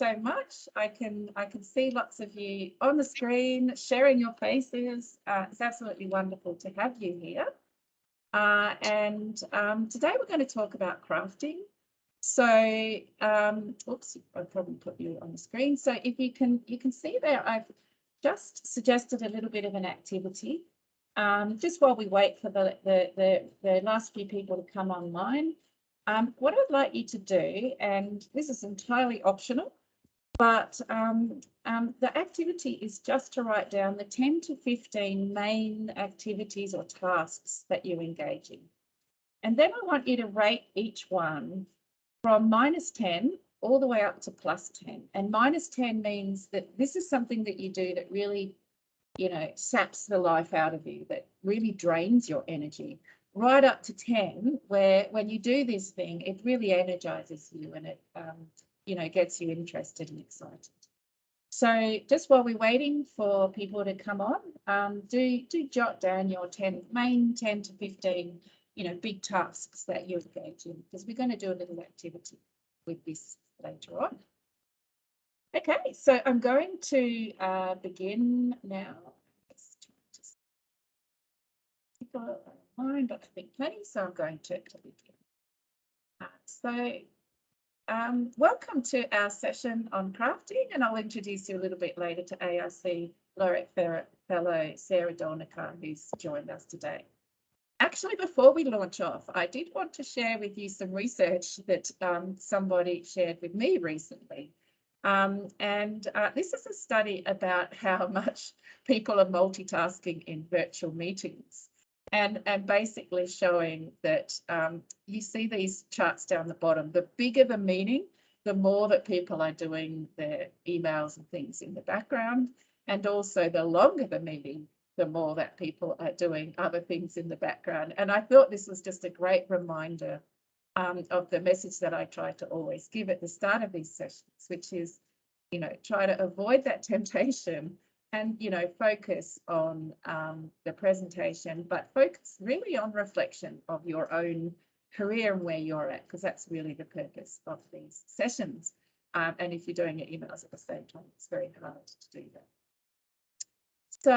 so much. I can see lots of you on the screen sharing your faces. It's absolutely wonderful to have you here. Today we're going to talk about crafting. So, oops, I'll probably put you on the screen. So if you can see there, I've just suggested a little bit of an activity. Just while we wait for the last few people to come online. What I'd like you to do, and this is entirely optional, but the activity is just to write down the 10 to 15 main activities or tasks that you engage in. And then I want you to rate each one from -10 all the way up to +10. And -10 means that this is something that you do that really, saps the life out of you, that really drains your energy. Right up to 10, where when you do this thing, it really energizes you and it, gets you interested and excited. So just while we're waiting for people to come on, do jot down your main 10 to 15, big tasks that you engage in, because we're going to do a little activity with this later on. Okay, so I'm going to begin now. I think plenty, so I'm going to begin. Welcome to our session on crafting, and I'll introduce you a little bit later to ARC Laureate Fellow Sarah Dolnicar, who's joined us today. Actually, before we launch off, I did want to share with you some research that somebody shared with me recently. This is a study about how much people are multitasking in virtual meetings. And basically showing that you see these charts down the bottom, the bigger the meeting, the more that people are doing their emails and things in the background. And also the longer the meeting, the more that people are doing other things in the background. And I thought this was just a great reminder of the message that I try to always give at the start of these sessions, which is, try to avoid that temptation and, focus on the presentation, but focus really on reflection of your own career and where you're at, because that's really the purpose of these sessions. And if you're doing your emails at the same time, it's very hard to do that. So,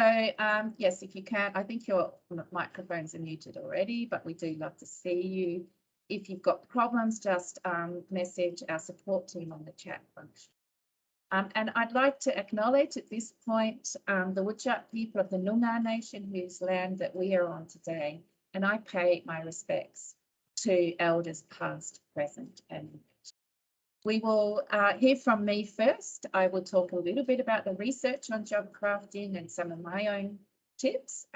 yes, if you can, I think your microphones are muted already, but we do love to see you. If you've got problems, just message our support team on the chat function. And I'd like to acknowledge at this point the Whadjuk people of the Noongar Nation, whose land that we are on today, and I pay my respects to elders past, present and emerging. We will hear from me first. I will talk a little bit about the research on job crafting and some of my own tips,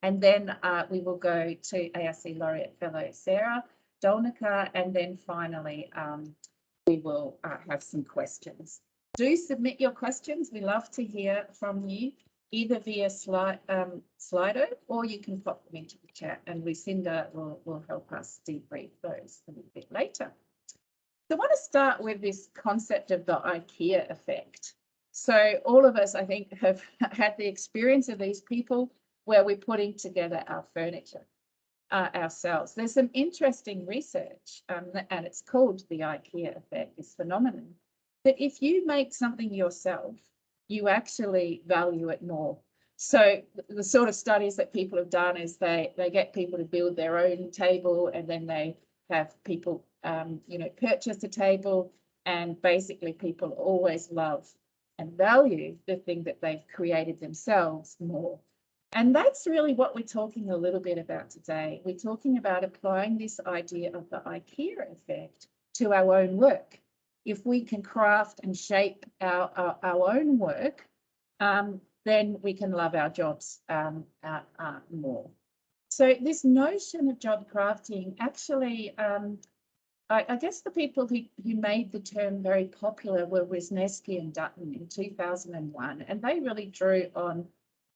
and then we will go to ARC Laureate Fellow Sarah Dolnicar, and then finally we will have some questions. Do submit your questions. We love to hear from you, either via Slido, or you can pop them into the chat, and Lucinda will help us debrief those a little bit later. So I want to start with this concept of the IKEA effect. So all of us, I think, have had the experience of these people where we're putting together our furniture ourselves. There's some interesting research, and it's called the IKEA effect, this phenomenon, that if you make something yourself, you actually value it more. So the sort of studies that people have done is they get people to build their own table, and then they have people, purchase a table, and basically people always love and value the thing that they've created themselves more. And that's really what we're talking a little bit about today. We're talking about applying this idea of the IKEA effect to our own work. If we can craft and shape our own work, then we can love our jobs more. So this notion of job crafting, actually, I guess the people who made the term very popular were Wisniewski and Dutton in 2001, and they really drew on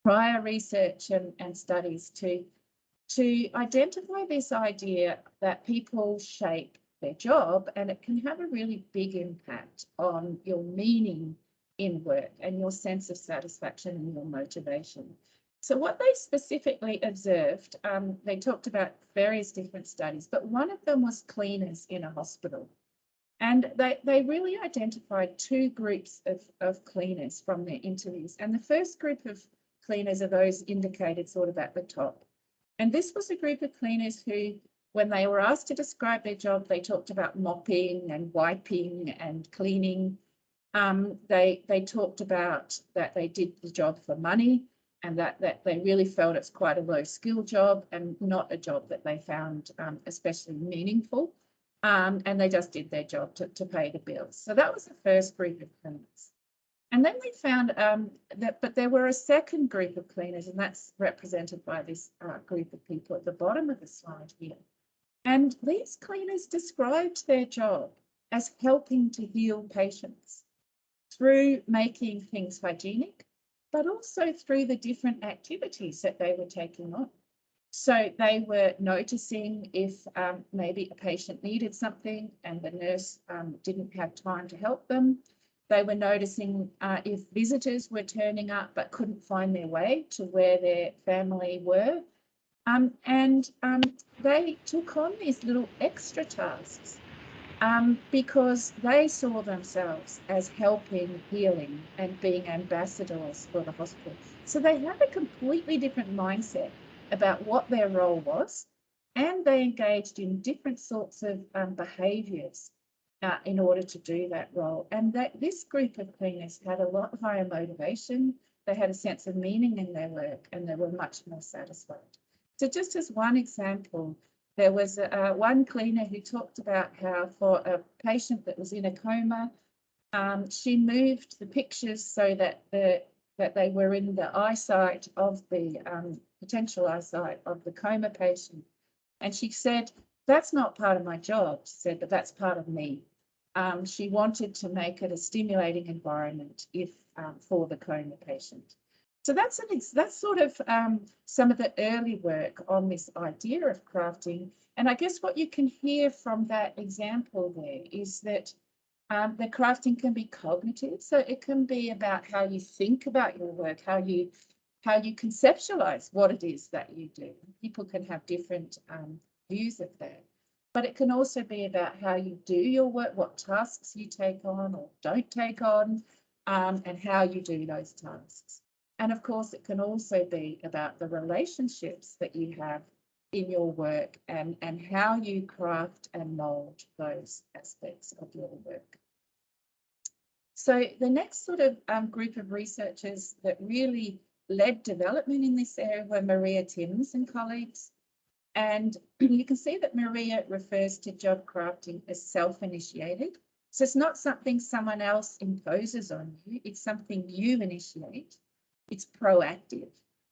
prior research and studies to identify this idea that people shape their job, and it can have a really big impact on your meaning in work and your sense of satisfaction and your motivation. So what they specifically observed, they talked about various different studies, but one of them was cleaners in a hospital. And they really identified two groups of cleaners from their interviews. And the first group of cleaners are those indicated sort of at the top. And this was a group of cleaners who, when they were asked to describe their job, they talked about mopping and wiping and cleaning. They talked about that they did the job for money, and that they really felt it's quite a low skill job and not a job that they found especially meaningful. And they just did their job to pay the bills. So that was the first group of cleaners. And then we found but there were a second group of cleaners, and that's represented by this group of people at the bottom of the slide here. And these cleaners described their job as helping to heal patients through making things hygienic, but also through the different activities that they were taking on. So they were noticing if maybe a patient needed something and the nurse didn't have time to help them. They were noticing if visitors were turning up but couldn't find their way to where their family were. They took on these little extra tasks because they saw themselves as helping, healing, and being ambassadors for the hospital. So they had a completely different mindset about what their role was, and they engaged in different sorts of behaviours in order to do that role. And this group of cleaners had a lot higher motivation. They had a sense of meaning in their work, and they were much more satisfied. So just as one example, there was one cleaner who talked about how for a patient that was in a coma, she moved the pictures so that they were in the eyesight of the potential eyesight of the coma patient. And she said, that's not part of my job, she said, but that's part of me. She wanted to make it a stimulating environment for the coma patient. So that's sort of some of the early work on this idea of crafting. And I guess what you can hear from that example there is that the crafting can be cognitive. So it can be about how you think about your work, how you conceptualize what it is that you do. People can have different views of that. But it can also be about how you do your work, what tasks you take on or don't take on, and how you do those tasks. And of course, it can also be about the relationships that you have in your work and how you craft and mould those aspects of your work. So the next sort of group of researchers that really led development in this area were Maria Timms and colleagues. And you can see that Maria refers to job crafting as self-initiated. So it's not something someone else imposes on you, it's something you initiate. It's proactive.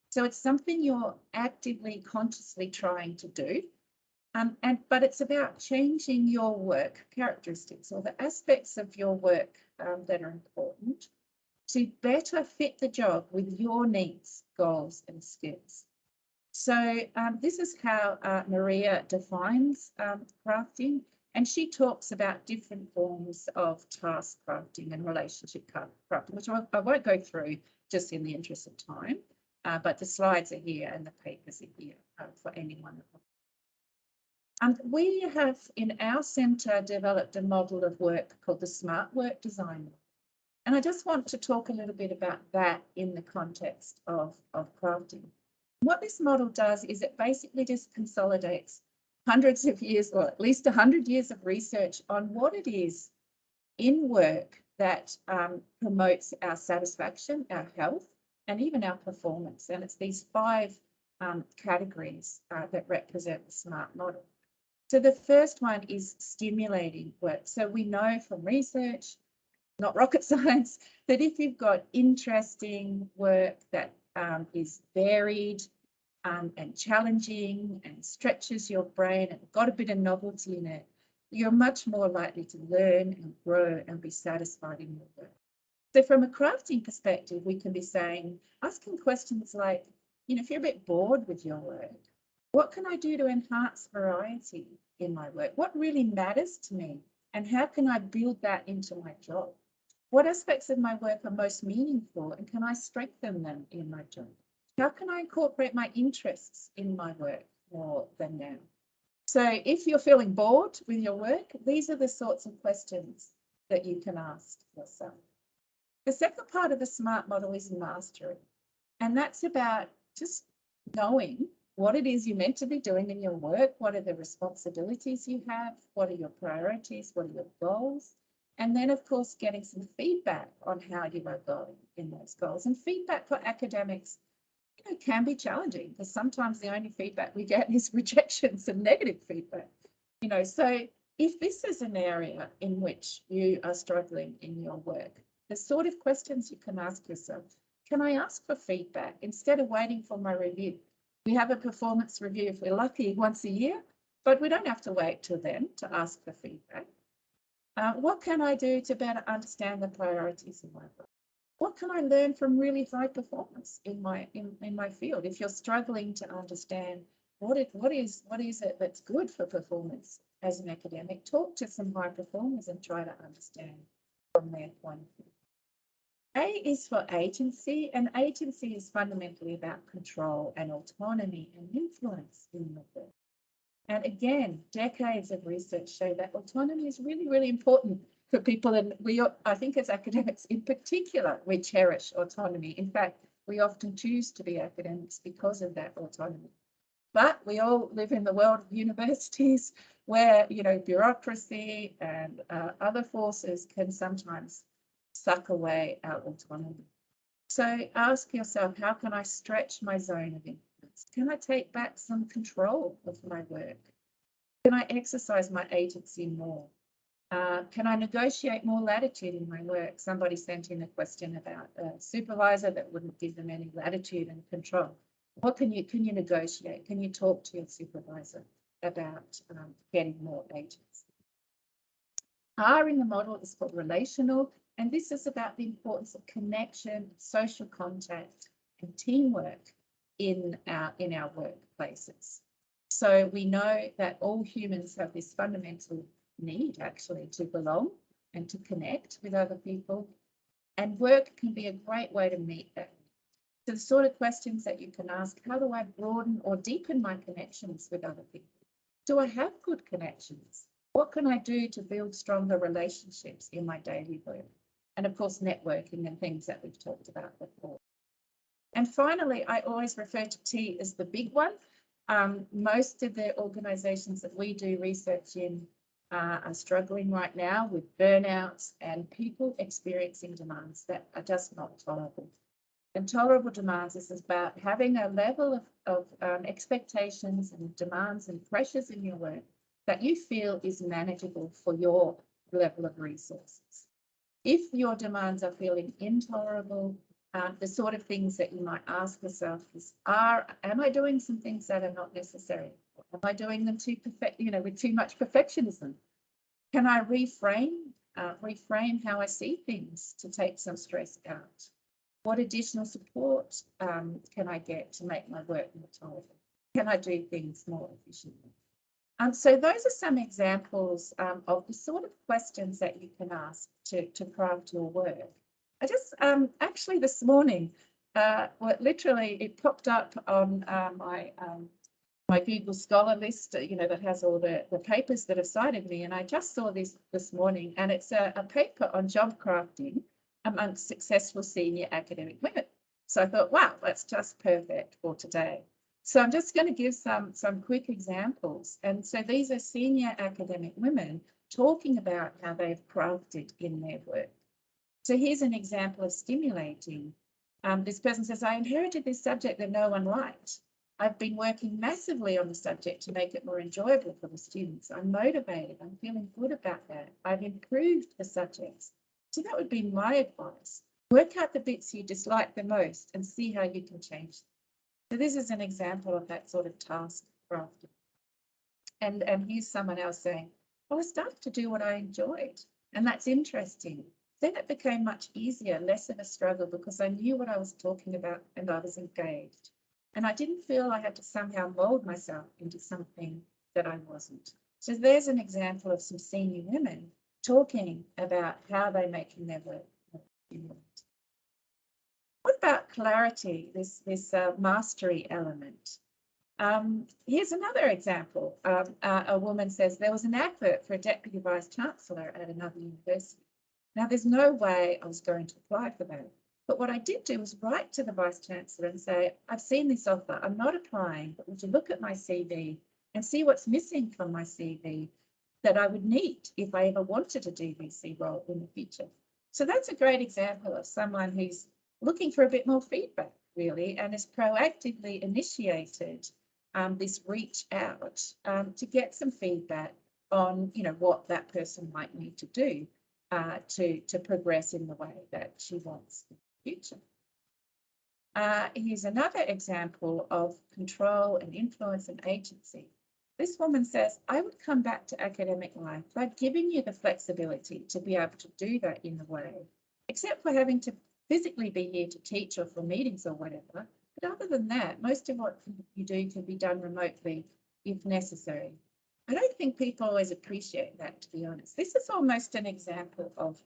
So it's something you're actively, consciously trying to do. But it's about changing your work characteristics or the aspects of your work that are important to better fit the job with your needs, goals, and skills. So this is how Maria defines crafting, and she talks about different forms of task crafting and relationship crafting, which I won't go through just in the interest of time, but the slides are here and the papers are here for anyone. We have in our centre developed a model of work called the Smart Work Design Model. And I just want to talk a little bit about that in the context of crafting. What this model does is it basically just consolidates hundreds of years, or at least 100 years of research on what it is in work that promotes our satisfaction, our health, and even our performance. And it's these 5 categories that represent the SMART model. So the first one is stimulating work. So we know from research, not rocket science, that if you've got interesting work that is varied and challenging and stretches your brain and got a bit of novelty in it, you're much more likely to learn and grow and be satisfied in your work. So from a crafting perspective, we can be asking questions like, if you're a bit bored with your work, what can I do to enhance variety in my work? What really matters to me? And how can I build that into my job? What aspects of my work are most meaningful, and can I strengthen them in my job? How can I incorporate my interests in my work more than now? So if you're feeling bored with your work, these are the sorts of questions that you can ask yourself. The second part of the SMART model is mastery. And that's about just knowing what it is you're meant to be doing in your work, what are the responsibilities you have, what are your priorities, what are your goals, and then, of course, getting some feedback on how you are going in those goals. And feedback for academics, can be challenging because sometimes the only feedback we get is rejections and negative feedback. So if this is an area in which you are struggling in your work, the sort of questions you can ask yourself, can I ask for feedback instead of waiting for my review? We have a performance review, if we're lucky, once a year, but we don't have to wait till then to ask for feedback. What can I do to better understand the priorities in my work? What can I learn from really high performers in my field? If you're struggling to understand what is it that's good for performance as an academic, talk to some high performers and try to understand from their point of view. A is for agency, and agency is fundamentally about control and autonomy and influence in your work. And again, decades of research show that autonomy is really, really important for people. And I think as academics in particular, we cherish autonomy. In fact, we often choose to be academics because of that autonomy. But we all live in the world of universities where, bureaucracy and other forces can sometimes suck away our autonomy. So ask yourself, how can I stretch my zone of influence? Can I take back some control of my work? Can I exercise my agency more? Can I negotiate more latitude in my work? Somebody sent in a question about a supervisor that wouldn't give them any latitude and control. What can you negotiate? Can you talk to your supervisor about getting more agency? R in the model is for relational, and this is about the importance of connection, social contact, and teamwork in our workplaces. So we know that all humans have this fundamental need actually to belong and to connect with other people, and work can be a great way to meet that. So the sort of questions that you can ask, how do I broaden or deepen my connections with other people? Do I have good connections? What can I do to build stronger relationships in my daily work? And of course, networking and things that we've talked about before. And finally, I always refer to T as the big one. Most of the organisations that we do research in are struggling right now with burnouts and people experiencing demands that are just not tolerable. And tolerable demands is about having a level of expectations and demands and pressures in your work that you feel is manageable for your level of resources. If your demands are feeling intolerable, the sort of things that you might ask yourself is, am I doing some things that are not necessary? Am I doing them with too much perfectionism? Can I reframe how I see things to take some stress out? What additional support can I get to make my work more tolerable? Can I do things more efficiently? So those are some examples of the sort of questions that you can ask to craft your work. I just actually this morning, literally it popped up on my Google Scholar list, that has all the papers that have cited me, and I just saw this morning, and it's a paper on job crafting amongst successful senior academic women. So I thought, wow, that's just perfect for today. So I'm just going to give some quick examples. And so these are senior academic women talking about how they've crafted in their work. So here's an example of stimulating. This person says, I inherited this subject that no one liked. I've been working massively on the subject to make it more enjoyable for the students. I'm motivated. I'm feeling good about that. I've improved the subjects. So that would be my advice. Work out the bits you dislike the most and see how you can change them. So this is an example of that sort of task crafting. And here's someone else saying, well, I started to do what I enjoyed, and that's interesting. Then it became much easier, less of a struggle, because I knew what I was talking about and I was engaged. And I didn't feel I had to somehow mould myself into something that I wasn't. So there's an example of some senior women talking about how they're making their work more stimulating. What about clarity, this mastery element? Here's another example. A woman says there was an advert for a deputy vice chancellor at another university. Now, there's no way I was going to apply for that. But what I did do was write to the vice chancellor and say, I've seen this offer. I'm not applying, but would you look at my CV and see what's missing from my CV that I would need if I ever wanted a DVC role in the future? So that's a great example of someone who's looking for a bit more feedback, really, and has proactively initiated this reach out to get some feedback on, what that person might need to do to progress in the way that she wants in the future. Here's another example of control and influence and agency. This woman says, I would come back to academic life by giving you the flexibility to be able to do that in a way, except for having to physically be here to teach or for meetings or whatever. But other than that, most of what you do can be done remotely if necessary. I don't think people always appreciate that, to be honest. This is almost an example of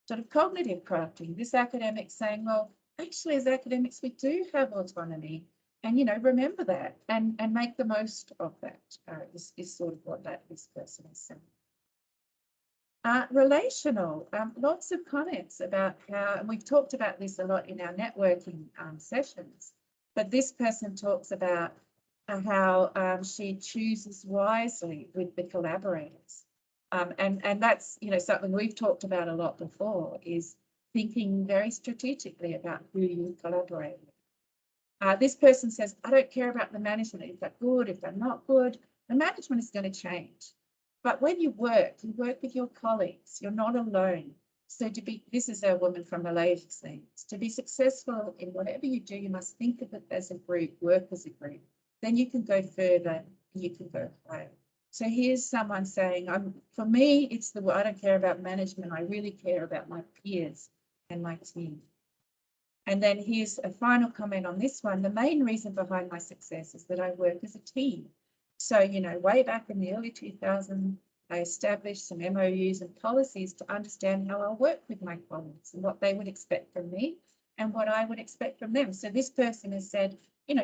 sort of cognitive crafting. This academic saying, well, actually, as academics, we do have autonomy. And, remember that and make the most of that is sort of what this person is saying. Relational, lots of comments about how, and we've talked about this a lot in our networking sessions, but this person talks about how she chooses wisely with the collaborators. And that's, something we've talked about a lot before, is thinking very strategically about who you collaborate with. This person says, I don't care about the management, if they're good, if they're not good. The management is going to change. But when you work with your colleagues, you're not alone. So this is a woman from Malaysia saying, to be successful in whatever you do, you must think of it as a group, work as a group. Then you can go further, and you can go higher. So here's someone saying, for me, I don't care about management. I really care about my peers and my team. And then here's a final comment on this one. The main reason behind my success is that I work as a team. So, way back in the early 2000s, I established some MOUs and policies to understand how I'll work with my colleagues and what they would expect from me and what I would expect from them. So this person has said,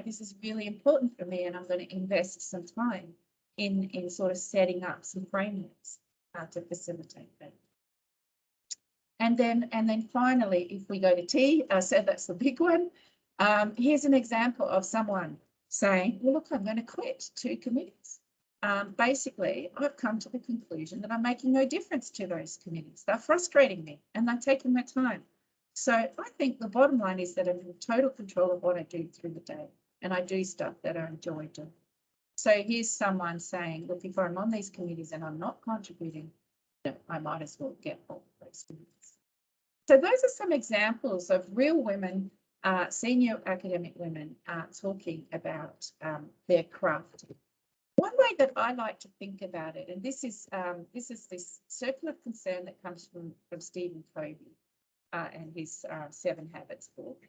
this is really important for me, and I'm going to invest some time in sort of setting up some frameworks to facilitate that. And then finally, if we go to T, so that's the big one. Here's an example of someone saying, well, look, I'm going to quit 2 committees. Basically, I've come to the conclusion that I'm making no difference to those committees. They're frustrating me and they're taking my time. So I think the bottom line is that I'm in total control of what I do through the day, and I do stuff that I enjoy doing. So here's someone saying, look, if I'm on these committees and I'm not contributing, I might as well get off those committees. So those are some examples of real women, senior academic women, talking about their craft. One way that I like to think about it, and this is this circle of concern that comes from Stephen Covey and his 7 Habits book.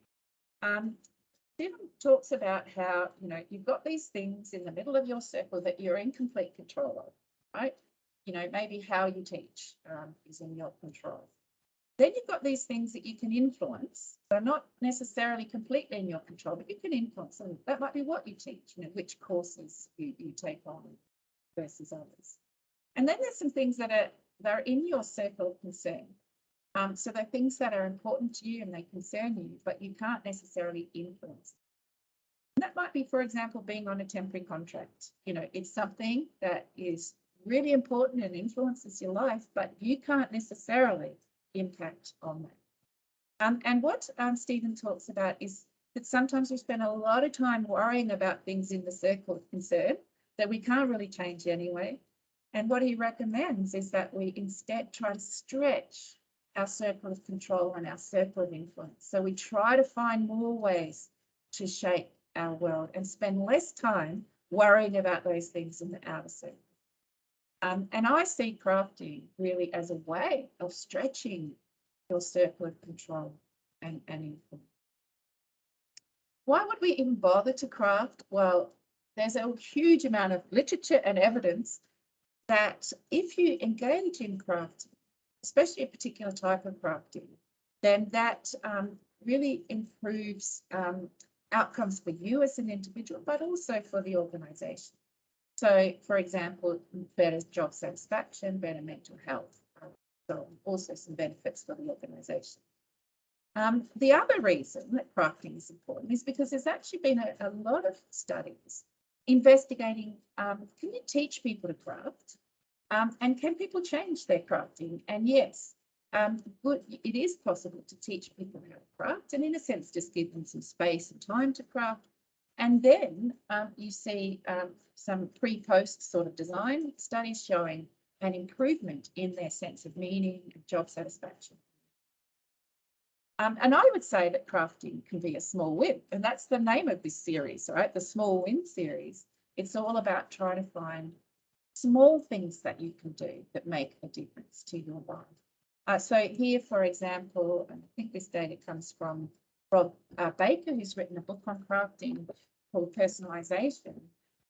Stephen talks about how, you've got these things in the middle of your circle that you're in complete control of, right? Maybe how you teach is in your control. Then you've got these things that you can influence. They're not necessarily completely in your control, but you can influence them. That might be what you teach, which courses you take on versus others. And then there's some things that are in your circle of concern. So they're things that are important to you and they concern you, but you can't necessarily influence. And that might be, for example, being on a temporary contract. It's something that is really important and influences your life, but you can't necessarily impact on that. And what Stephen talks about is that sometimes we spend a lot of time worrying about things in the circle of concern that we can't really change anyway. And what he recommends is that we instead try to stretch our circle of control and our circle of influence. So we try to find more ways to shape our world and spend less time worrying about those things in the outer circle. And I see crafting really as a way of stretching your circle of control and influence. Why would we even bother to craft? Well, there's a huge amount of literature and evidence that if you engage in crafting, especially a particular type of crafting, then that really improves outcomes for you as an individual, but also for the organisation. So, for example, better job satisfaction, better mental health, so also some benefits for the organisation. The other reason that crafting is important is because there's actually been a lot of studies investigating, can you teach people to craft? And can people change their crafting? And yes, it is possible to teach people how to craft, and in a sense, just give them some space and time to craft. And then you see some pre-post sort of design studies showing an improvement in their sense of meaning and job satisfaction. And I would say that crafting can be a small win, and that's the name of this series, right? The Small Win series. It's all about trying to find small things that you can do that make a difference to your life. So here, for example, and I think this data comes from Rob Baker, who's written a book on crafting called Personalisation,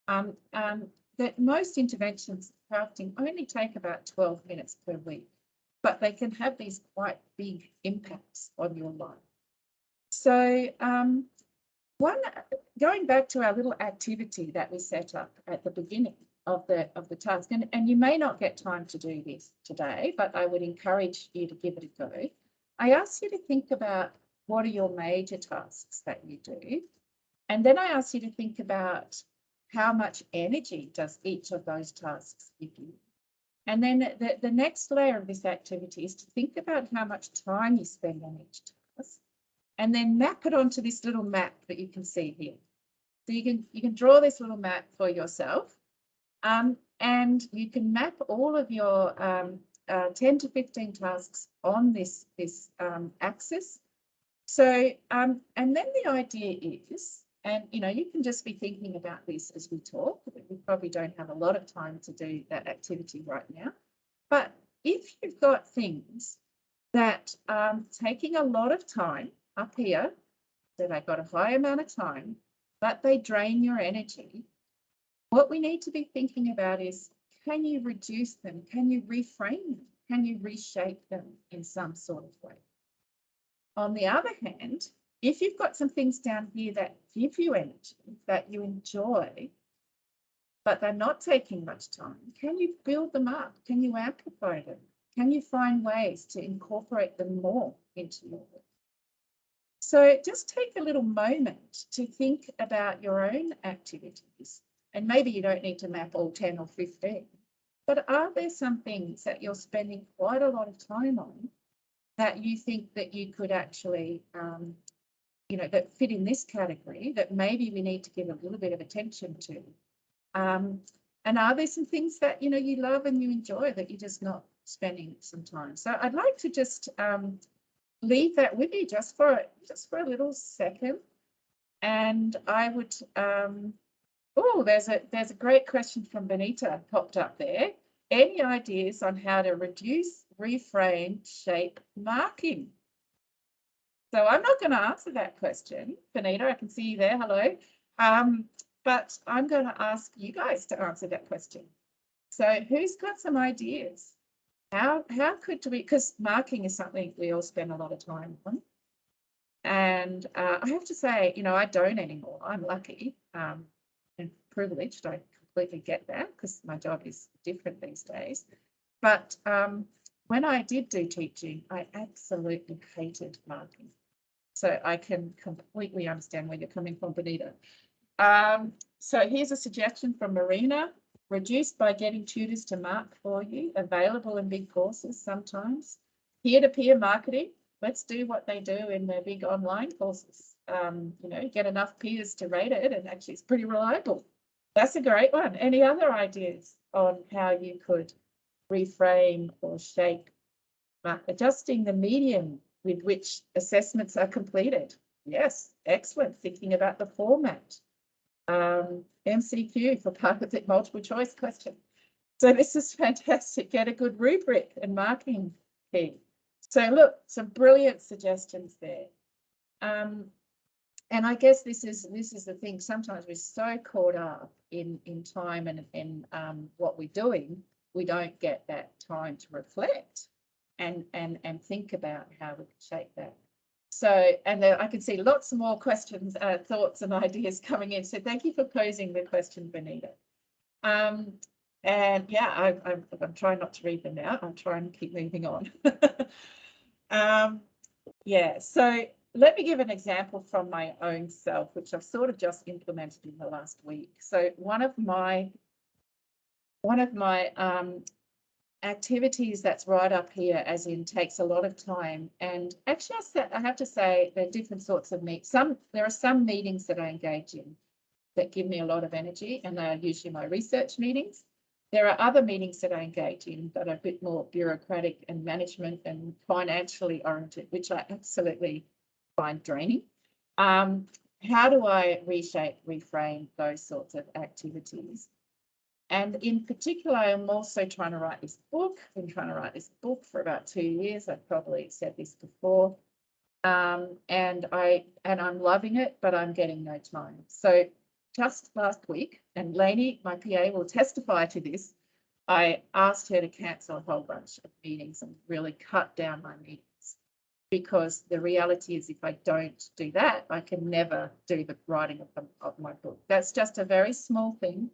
that most interventions in crafting only take about 12 minutes per week, but they can have these quite big impacts on your life. So going back to our little activity that we set up at the beginning of the task, and you may not get time to do this today, but I would encourage you to give it a go. I ask you to think about what are your major tasks that you do, and then I ask you to think about how much energy does each of those tasks give you. And then the next layer of this activity is to think about how much time you spend on each task, and then map it onto this little map that you can see here. So you can draw this little map for yourself, and you can map all of your 10 to 15 tasks on this axis. So and then the idea is, and you can just be thinking about this as we talk. We probably don't have a lot of time to do that activity right now. But if you've got things that are taking a lot of time up here, so they've got a high amount of time, but they drain your energy, what we need to be thinking about is, can you reduce them? Can you reframe them? Can you reshape them in some sort of way? On the other hand, if you've got some things down here that give you energy, that you enjoy, but they're not taking much time, can you build them up? Can you amplify them? Can you find ways to incorporate them more into your work? So just take a little moment to think about your own activities, and maybe you don't need to map all 10 or 15, but are there some things that you're spending quite a lot of time on that you think that you could actually that fit in this category, that maybe we need to give a little bit of attention to? And are there some things that you love and you enjoy that you're just not spending some time? So I'd like to just leave that with you just for a little second. And I would there's a great question from Benita popped up there. Any ideas on how to reduce, reframe, shape marking? So I'm not going to answer that question, Benita. I can see you there. Hello. But I'm going to ask you guys to answer that question. So who's got some ideas? How could we, because marking is something we all spend a lot of time on. And I have to say, I don't anymore. I'm lucky and privileged. I completely get that because my job is different these days. But when I did do teaching, I absolutely hated marking. So I can completely understand where you're coming from, Benita. So here's a suggestion from Marina: reduced by getting tutors to mark for you, available in big courses sometimes. Peer-to-peer marketing, let's do what they do in their big online courses. Get enough peers to rate it, and actually it's pretty reliable. That's a great one. Any other ideas on how you could reframe or shape, adjusting the medium with which assessments are completed? Yes, excellent. Thinking about the format. MCQ for part of the multiple choice question. So this is fantastic. Get a good rubric and marking key. So look, some brilliant suggestions there. And I guess this is the thing. Sometimes we're so caught up in time and in what we're doing, we don't get that time to reflect and think about how we can shape that. So, and then I can see lots more questions, thoughts and ideas coming in. So thank you for posing the question, Benita. And yeah, I'm trying not to read them now. I'll try and keep moving on. Yeah, so let me give an example from my own self, which I've sort of just implemented in the last week. So one of my activities that's right up here, as in takes a lot of time. And actually, I have to say there are different sorts of meetings. There are some meetings that I engage in that give me a lot of energy, and they are usually my research meetings. There are other meetings that I engage in that are a bit more bureaucratic and management and financially oriented, which I absolutely find draining. How do I reshape, reframe those sorts of activities? And in particular, I'm also trying to write this book. I've been trying to write this book for about 2 years. I've probably said this before. And I'm loving it, but I'm getting no time. So just last week, and Lainey, my PA, will testify to this, I asked her to cancel a whole bunch of meetings and really cut down my meetings, because the reality is if I don't do that, I can never do the writing of my book. That's just a very small thing.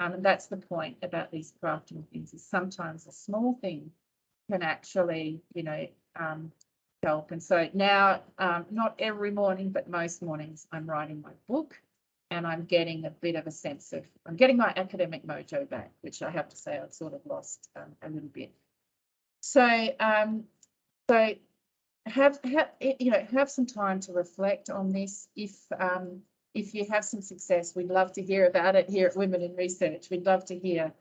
And that's the point about these crafting things, is sometimes a small thing can actually, help. And so now, not every morning, but most mornings, I'm writing my book, and I'm getting a bit of a sense of, I'm getting my academic mojo back, which I have to say I've sort of lost a little bit. So, have some time to reflect on this. If you have some success, we'd love to hear about it here at Women in Research. We'd love to hear,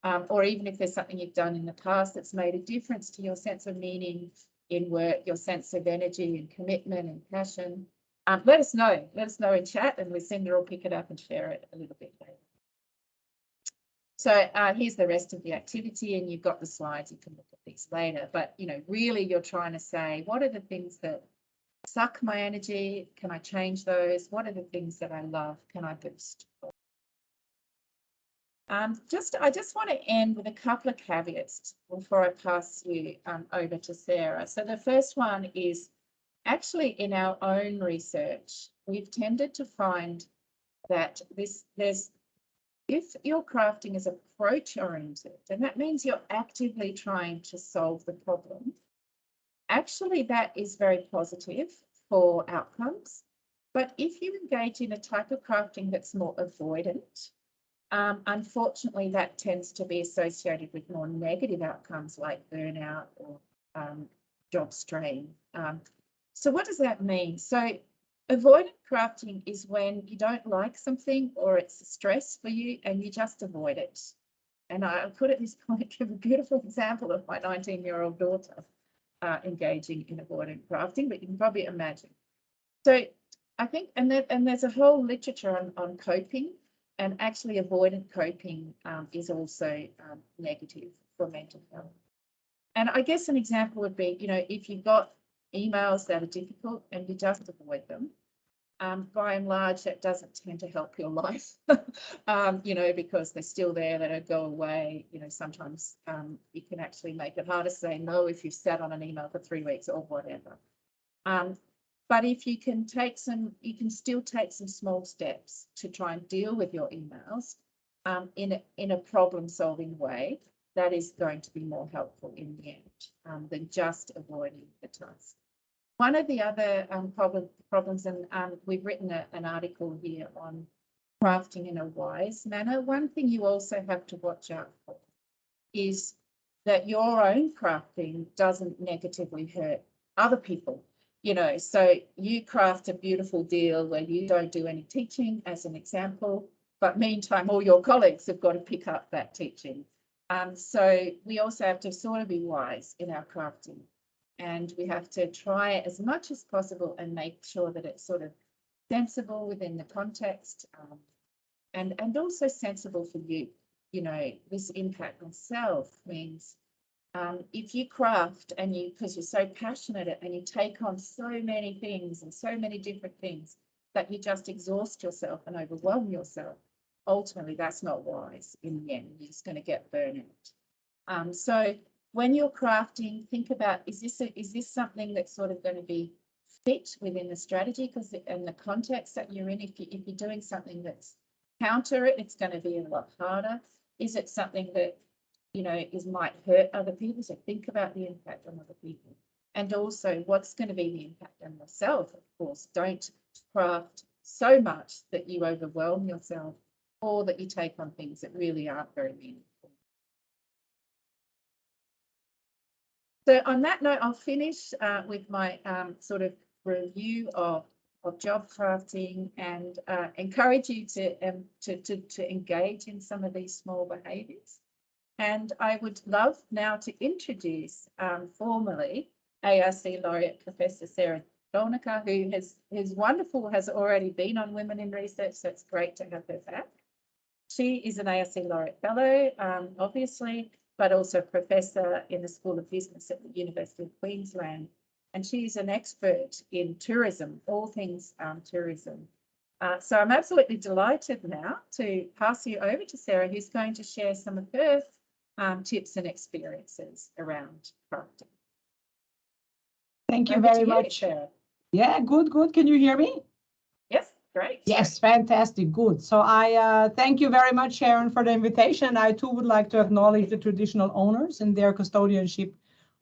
or even if there's something you've done in the past that's made a difference to your sense of meaning in work, your sense of energy and commitment and passion. Let us know. Let us know in chat, and Lucinda will pick it up and share it a little bit later. So here's the rest of the activity, and you've got the slides. You can look at these later. But, really you're trying to say, what are the things that suck my energy? Can I change those? What are the things that I love? Can I boost? I just want to end with a couple of caveats before I pass you over to Sarah. So the first one is, actually in our own research, we've tended to find that if your crafting is approach oriented, and that means you're actively trying to solve the problem, actually that is very positive for outcomes. But if you engage in a type of crafting that's more avoidant, unfortunately that tends to be associated with more negative outcomes like burnout or job strain. So what does that mean? So avoidant crafting is when you don't like something or it's a stress for you and you just avoid it. And I could at this point give a beautiful example of my 19-year-old daughter engaging in avoidant crafting, but you can probably imagine. So I think, and there's a whole literature on coping, and actually avoidant coping is also negative for mental health. And I guess an example would be, if you've got emails that are difficult and you just avoid them, by and large, that doesn't tend to help your life, because they're still there, they don't go away. Sometimes you can actually make it harder to say no if you've sat on an email for 3 weeks or whatever. But if you can still take some small steps to try and deal with your emails in a problem-solving way, that is going to be more helpful in the end than just avoiding the task. One of the other problems, and we've written an article here on crafting in a wise manner. One thing you also have to watch out for is that your own crafting doesn't negatively hurt other people. So you craft a beautiful deal where you don't do any teaching, as an example, but meantime, all your colleagues have got to pick up that teaching. So we also have to sort of be wise in our crafting, and we have to try as much as possible and make sure that it's sort of sensible within the context, and also sensible for you. This impact on self means if you craft and because you're so passionate and you take on so many things and so many different things that you just exhaust yourself and overwhelm yourself, ultimately that's not wise in the end. You're just going to get burnout. So when you're crafting, think about, is this something that's sort of going to be fit within the strategy, because in the context that you're in, if you're doing something that's counter it, it's going to be a lot harder. Is it something that, you know, might hurt other people? So think about the impact on other people. And also what's going to be the impact on yourself, of course. Don't craft so much that you overwhelm yourself or that you take on things that really aren't very meaningful. So on that note, I'll finish with my sort of review of job crafting, and encourage you to engage in some of these small behaviours. And I would love now to introduce formally ARC Laureate Professor Sharon, who is wonderful, has already been on Women in Research, so it's great to have her back. She is an ARC Laureate Fellow, obviously, but also Professor in the School of Business at the University of Queensland. And she's an expert in tourism, all things tourism. So I'm absolutely delighted now to pass you over to Sarah, who's going to share some of her tips and experiences around crafting. Thank you very much, Sarah. Yeah, good. Can you hear me? Yes, great. Yes, fantastic, good. So I thank you very much, Sharon, for the invitation. I too would like to acknowledge the traditional owners and their custodianship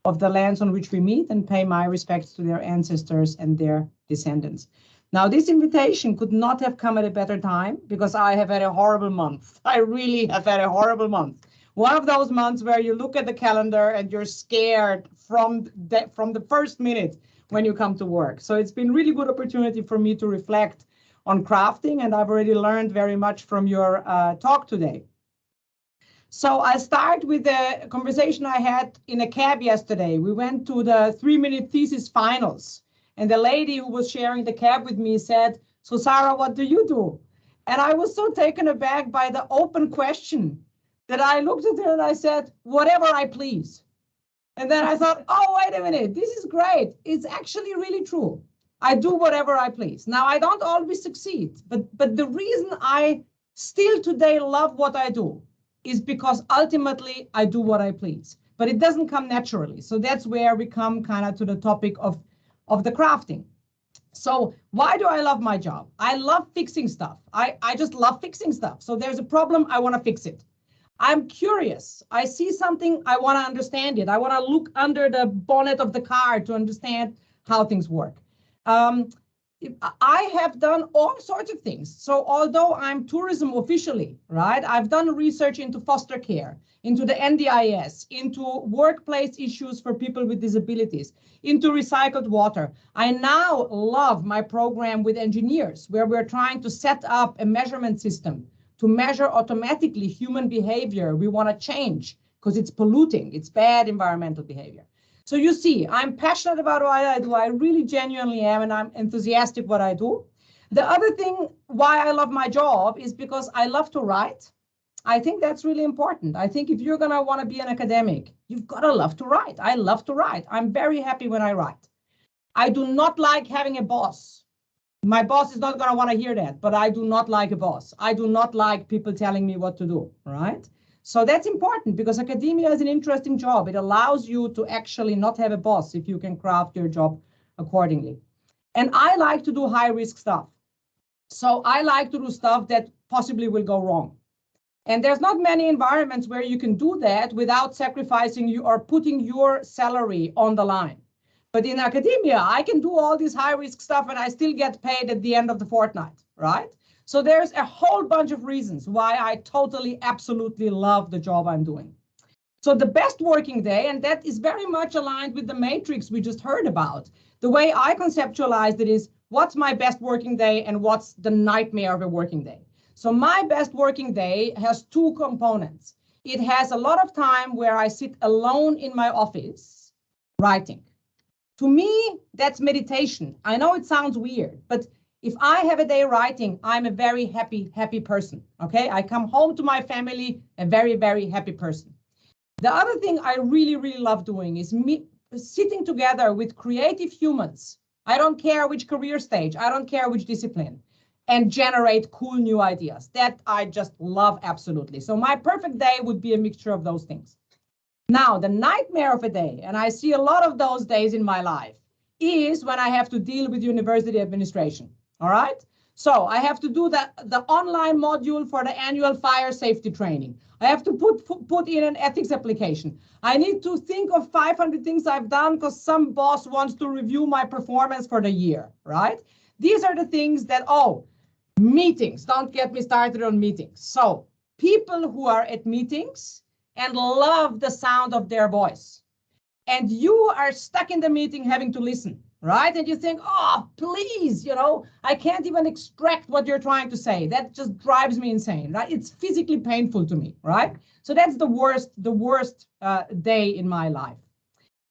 of the lands on which we meet, and pay my respects to their ancestors and their descendants. Now, this invitation could not have come at a better time, because I have had a horrible month. I really have had a horrible month. One of those months where you look at the calendar and you're scared from the first minute when you come to work. So it's been really good opportunity for me to reflect on crafting, and I've already learned very much from your talk today. So I'll start with the conversation I had in a cab yesterday. We went to the 3-minute thesis finals, and the lady who was sharing the cab with me said, "So Sarah, what do you do?" And I was so taken aback by the open question that I looked at her and I said, "Whatever I please." And then I thought, oh, wait a minute, this is great. It's actually really true. I do whatever I please. Now, I don't always succeed, but the reason I still today love what I do is because ultimately I do what I please, but it doesn't come naturally. So that's where we come kind of to the topic of the crafting. So why do I love my job? I love fixing stuff. I just love fixing stuff. So there's a problem, I want to fix it. I'm curious. I see something, I want to understand it. I want to look under the bonnet of the car to understand how things work. I have done all sorts of things. So although I'm tourism officially, right, I've done research into foster care, into the NDIS, into workplace issues for people with disabilities, into recycled water. I now love my program with engineers, where we're trying to set up a measurement system to measure automatically human behavior we want to change because it's polluting, it's bad environmental behavior. So you see, I'm passionate about what I do. I really genuinely am, and I'm enthusiastic what I do. The other thing why I love my job is because I love to write. I think that's really important. I think if you're going to want to be an academic, you've got to love to write. I love to write. I'm very happy when I write. I do not like having a boss. My boss is not going to want to hear that, but I do not like a boss. I do not like people telling me what to do, right? So that's important, because academia is an interesting job. It allows you to actually not have a boss if you can craft your job accordingly. And I like to do high-risk stuff. So I like to do stuff that possibly will go wrong. And there's not many environments where you can do that without sacrificing you or putting your salary on the line. But in academia, I can do all this high-risk stuff and I still get paid at the end of the fortnight, right? So there's a whole bunch of reasons why I totally, absolutely love the job I'm doing. So the best working day, and that is very much aligned with the matrix we just heard about. The way I conceptualized it is, what's my best working day and what's the nightmare of a working day? So my best working day has two components. It has a lot of time where I sit alone in my office writing. To me, that's meditation. I know it sounds weird, but if I have a day writing, I'm a very happy person, okay? I come home to my family, a very, very happy person. The other thing I really, really love doing is sitting together with creative humans. I don't care which career stage, I don't care which discipline, and generate cool new ideas. That I just love absolutely. So my perfect day would be a mixture of those things. Now, the nightmare of a day, and I see a lot of those days in my life, is when I have to deal with university administration. All right. So I have to do the online module for the annual fire safety training. I have to put in an ethics application. I need to think of 500 things I've done because some boss wants to review my performance for the year, right? These are the things that, meetings, don't get me started on meetings. So people who are at meetings and love the sound of their voice, and you are stuck in the meeting having to listen, right? And you think, oh, please, I can't even extract what you're trying to say. That just drives me insane, right? It's physically painful to me, right? So that's the worst day in my life.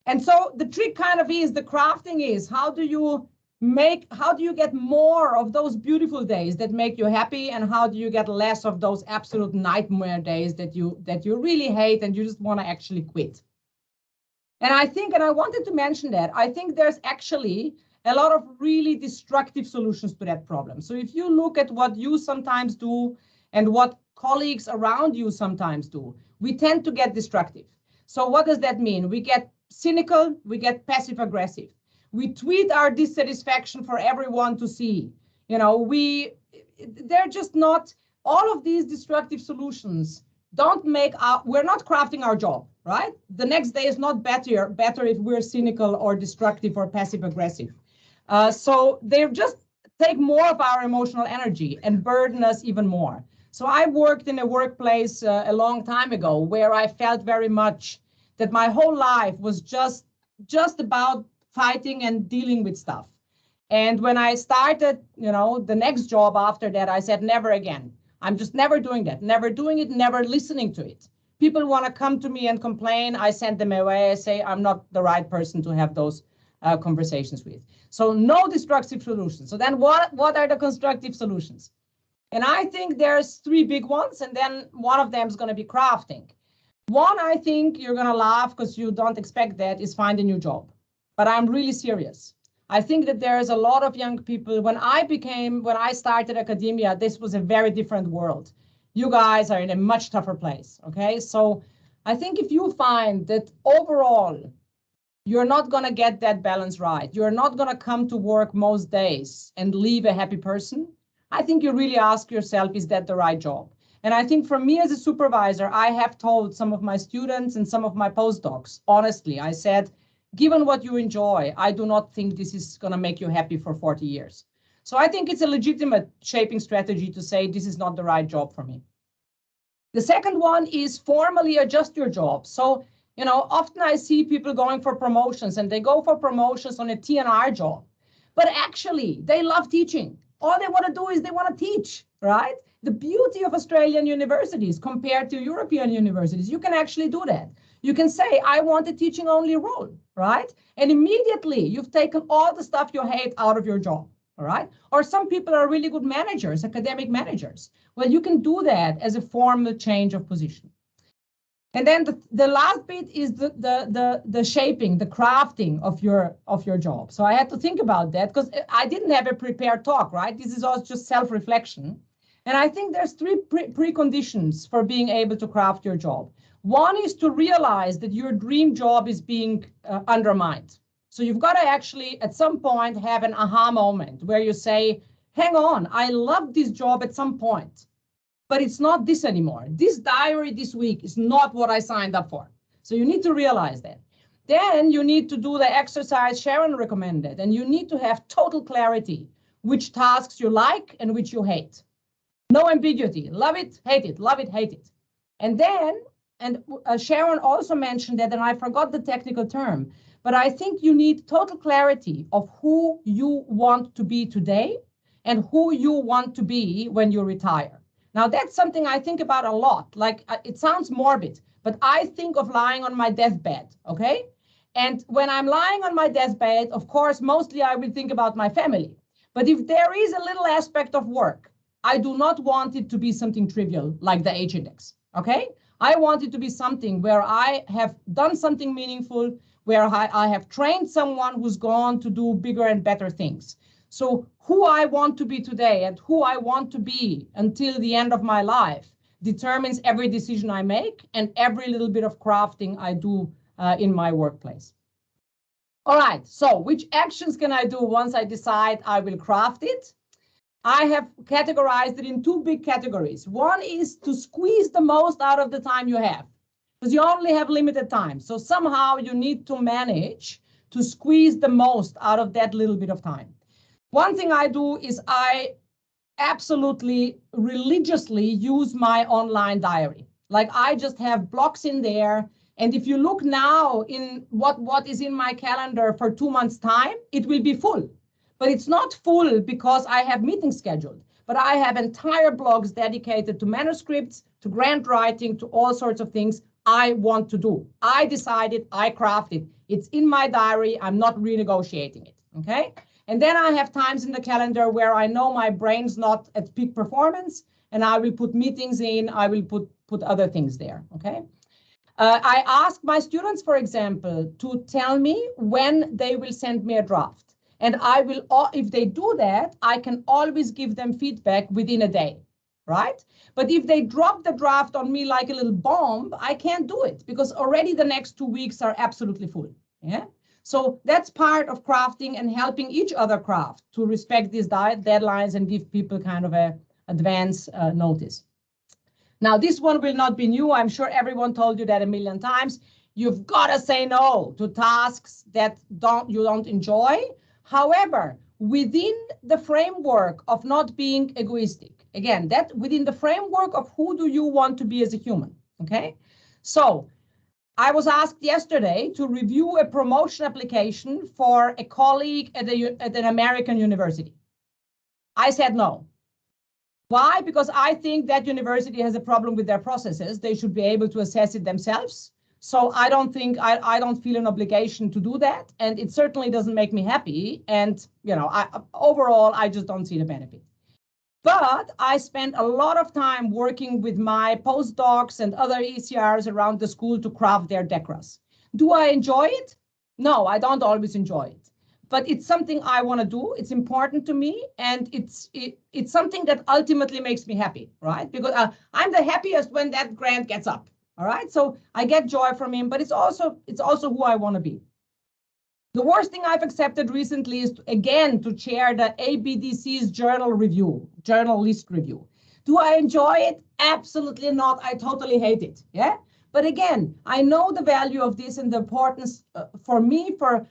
And so the trick kind of is, the crafting is, how do you get more of those beautiful days that make you happy, and how do you get less of those absolute nightmare days that you really hate and you just want to actually quit? And I think, and I wanted to mention that, I think there's actually a lot of really destructive solutions to that problem. So if you look at what you sometimes do and what colleagues around you sometimes do, we tend to get destructive. So what does that mean? We get cynical, we get passive aggressive. We tweet our dissatisfaction for everyone to see. They're just not, all of these destructive solutions we're not crafting our job, right? The next day is not better if we're cynical or destructive or passive aggressive. So they just take more of our emotional energy and burden us even more. So I worked in a workplace a long time ago where I felt very much that my whole life was just about fighting and dealing with stuff. And when I started, the next job after that, I said, never again. I'm just never doing that, never doing it, never listening to it. People want to come to me and complain. I send them away. I say, I'm not the right person to have those conversations with. So no destructive solutions. So then what are the constructive solutions? And I think there's 3 big ones, and then one of them is going to be crafting. One, I think you're going to laugh because you don't expect that, is find a new job. But I'm really serious. I think that there's a lot of young people. When I started academia, this was a very different world. You guys are in a much tougher place, okay? So I think if you find that overall, you're not gonna get that balance right, you're not gonna come to work most days and leave a happy person, I think you really ask yourself, is that the right job? And I think for me as a supervisor, I have told some of my students and some of my postdocs, honestly, I said, given what you enjoy, I do not think this is going to make you happy for 40 years. So I think it's a legitimate shaping strategy to say this is not the right job for me. The second one is formally adjust your job. So, often I see people going for promotions, and they go for promotions on a T&R job, but actually they love teaching. All they want to do is they want to teach, right? The beauty of Australian universities compared to European universities, you can actually do that. You can say, I want a teaching only role, right? And immediately you've taken all the stuff you hate out of your job, all right? Or some people are really good managers, academic managers. Well, you can do that as a formal change of position. And then the last bit is the shaping, the crafting of your job. So I had to think about that because I didn't have a prepared talk, right? This is all just self-reflection. And I think there's 3 preconditions for being able to craft your job. One is to realize that your dream job is being undermined. So you've got to actually, at some point, have an aha moment where you say, hang on, I loved this job at some point, but it's not this anymore. This diary this week is not what I signed up for. So you need to realize that. Then you need to do the exercise Sharon recommended, and you need to have total clarity, which tasks you like and which you hate. No ambiguity, love it, hate it, love it, hate it. And then, Sharon also mentioned that, and I forgot the technical term, but I think you need total clarity of who you want to be today and who you want to be when you retire. Now, that's something I think about a lot. Like, it sounds morbid, but I think of lying on my deathbed, okay? And when I'm lying on my deathbed, of course, mostly I will think about my family. But if there is a little aspect of work, I do not want it to be something trivial like the age index, okay? I want it to be something where I have done something meaningful, where I have trained someone who's gone to do bigger and better things. So who I want to be today and who I want to be until the end of my life determines every decision I make and every little bit of crafting I do in my workplace. All right, so which actions can I do once I decide I will craft it? I have categorized it in two big categories. One is to squeeze the most out of the time you have, because you only have limited time. So somehow you need to manage to squeeze the most out of that little bit of time. One thing I do is I absolutely religiously use my online diary. Like I just have blocks in there. And if you look now in what is in my calendar for 2 months' time, it will be full. But it's not full because I have meetings scheduled, but I have entire blogs dedicated to manuscripts, to grant writing, to all sorts of things I want to do. I decided, I crafted. It's in my diary. I'm not renegotiating it, okay? And then I have times in the calendar where I know my brain's not at peak performance, and I will put meetings in, I will put other things there, okay? I ask my students, for example, to tell me when they will send me a draft. And I will, if they do that, I can always give them feedback within a day, right? But if they drop the draft on me like a little bomb, I can't do it because already the next 2 weeks are absolutely full, yeah? So that's part of crafting and helping each other craft to respect these deadlines and give people kind of a advance notice. Now, this one will not be new. I'm sure everyone told you that a million times. You've got to say no to tasks that you don't enjoy. However, within the framework of not being egoistic, again, that within the framework of who do you want to be as a human, okay? So I was asked yesterday to review a promotion application for a colleague at an American university. I said no. Why? Because I think that university has a problem with their processes. They should be able to assess it themselves. So I don't think, I don't feel an obligation to do that. And it certainly doesn't make me happy. And, you know, overall, I just don't see the benefit. But I spent a lot of time working with my postdocs and other ECRs around the school to craft their DECRAs. Do I enjoy it? No, I don't always enjoy it. But it's something I want to do. It's important to me, and it's something that ultimately makes me happy, right? Because I'm the happiest when that grant gets up, all right? So I get joy from him, but it's also who I want to be. The worst thing I've accepted recently is, again, to chair the ABDC's journal list review. Do I enjoy it? Absolutely not. I totally hate it, yeah? But again, I know the value of this and the importance for me, for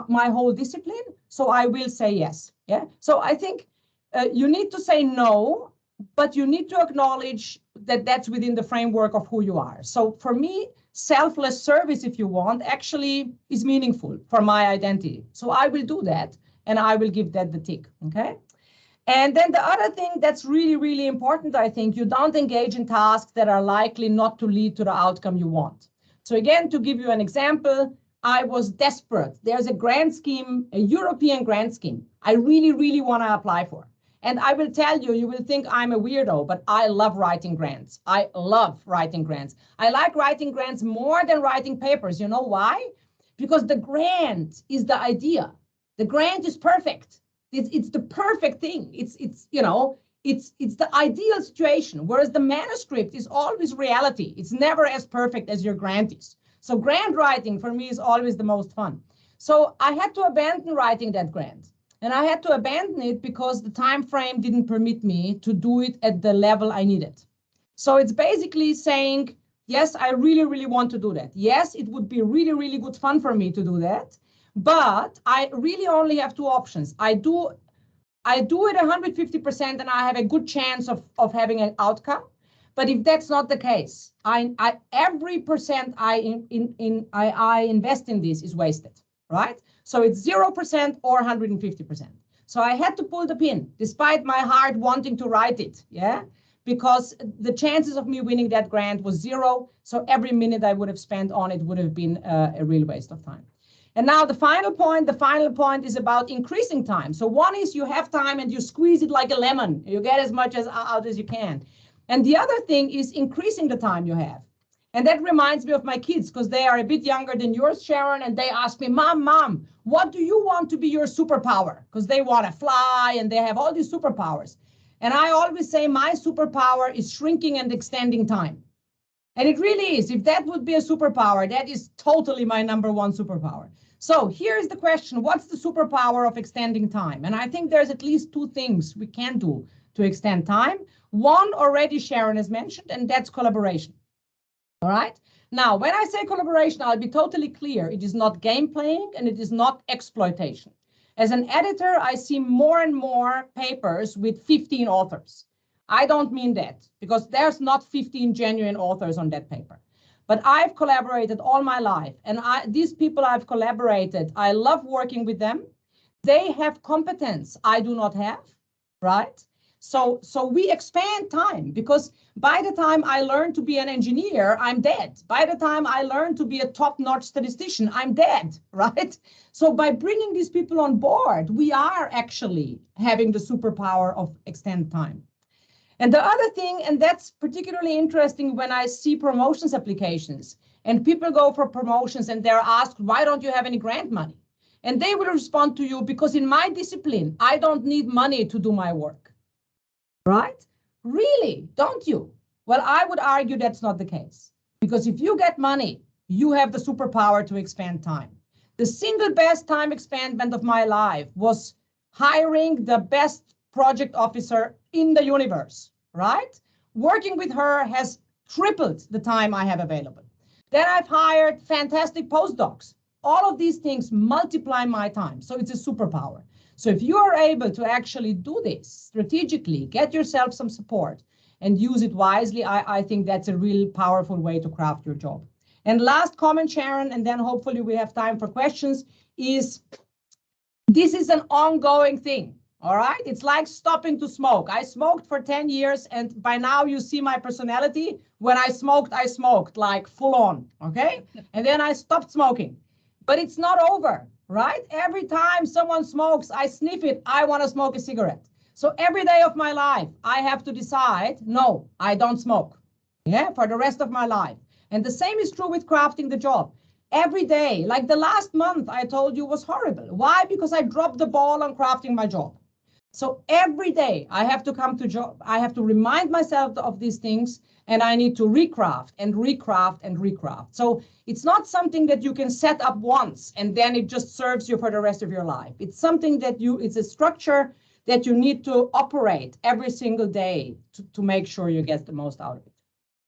my whole discipline, so I will say yes, yeah? So I think you need to say no, but you need to acknowledge that that's within the framework of who you are. So for me, selfless service, if you want, actually is meaningful for my identity. So I will do that, and I will give that the tick, okay? And then the other thing that's really, really important, I think, you don't engage in tasks that are likely not to lead to the outcome you want. So again, to give you an example, I was desperate. There's a grant scheme, a European grant scheme, I really, really want to apply for. And I will tell you, you will think I'm a weirdo, but I love writing grants. I love writing grants. I like writing grants more than writing papers. You know why? Because the grant is the idea. The grant is perfect. It's the perfect thing. It's the ideal situation, whereas the manuscript is always reality. It's never as perfect as your grant is. So grant writing for me is always the most fun. So I had to abandon writing that grant. And I had to abandon it because the time frame didn't permit me to do it at the level I needed. So it's basically saying, yes, I really, really want to do that. Yes, it would be really, really good fun for me to do that. But I really only have two options. I do it 150% and I have a good chance of having an outcome. But if that's not the case, every percent I invest in this is wasted, right? So it's 0% or 150%. So I had to pull the pin, despite my heart wanting to write it, yeah? Because the chances of me winning that grant was 0. So every minute I would have spent on it would have been a real waste of time. And now the final point is about increasing time. So one is you have time and you squeeze it like a lemon. You get as much out as you can. And the other thing is increasing the time you have. And that reminds me of my kids, because they are a bit younger than yours, Sharon, and they ask me, Mom, what do you want to be your superpower? Because they want to fly and they have all these superpowers. And I always say my superpower is shrinking and extending time. And it really is. If that would be a superpower, that is totally my #1 superpower. So here's the question, what's the superpower of extending time? And I think there's at least two things we can do to extend time. One already Sharon has mentioned, and that's collaboration. All right. Now, when I say collaboration, I'll be totally clear. It is not game playing and it is not exploitation. As an editor, I see more and more papers with 15 authors. I don't mean that because there's not 15 genuine authors on that paper. But I've collaborated all my life, and these people I've collaborated, I love working with them. They have competence I do not have, right? So we expand time, because by the time I learn to be an engineer, I'm dead. By the time I learn to be a top-notch statistician, I'm dead, right? So by bringing these people on board, we are actually having the superpower of extend time. And the other thing, and that's particularly interesting when I see promotions applications and people go for promotions and they're asked, why don't you have any grant money? And they will respond to you, because in my discipline, I don't need money to do my work. Right? Really? Don't you? Well, I would argue that's not the case, because if you get money, you have the superpower to expand time. The single best time expandment of my life was hiring the best project officer in the universe, right? Working with her has tripled the time I have available. Then I've hired fantastic postdocs. All of these things multiply my time. So it's a superpower. So if you are able to actually do this strategically, get yourself some support and use it wisely, I think that's a real powerful way to craft your job. And last comment, Sharon, and then hopefully we have time for questions, is this is an ongoing thing. All right, it's like stopping to smoke. I smoked for 10 years, and by now you see my personality. When I smoked like full on, okay? And then I stopped smoking. But it's not over, right? Every time someone smokes, I sniff it, I want to smoke a cigarette. So every day of my life, I have to decide, no, I don't smoke, yeah, for the rest of my life. And the same is true with crafting the job. Every day, like the last month I told you was horrible. Why? Because I dropped the ball on crafting my job. So every day I have to come to job, I have to remind myself of these things, and I need to recraft and recraft and recraft. So it's not something that you can set up once and then it just serves you for the rest of your life. It's something that it's a structure that you need to operate every single day to make sure you get the most out of it.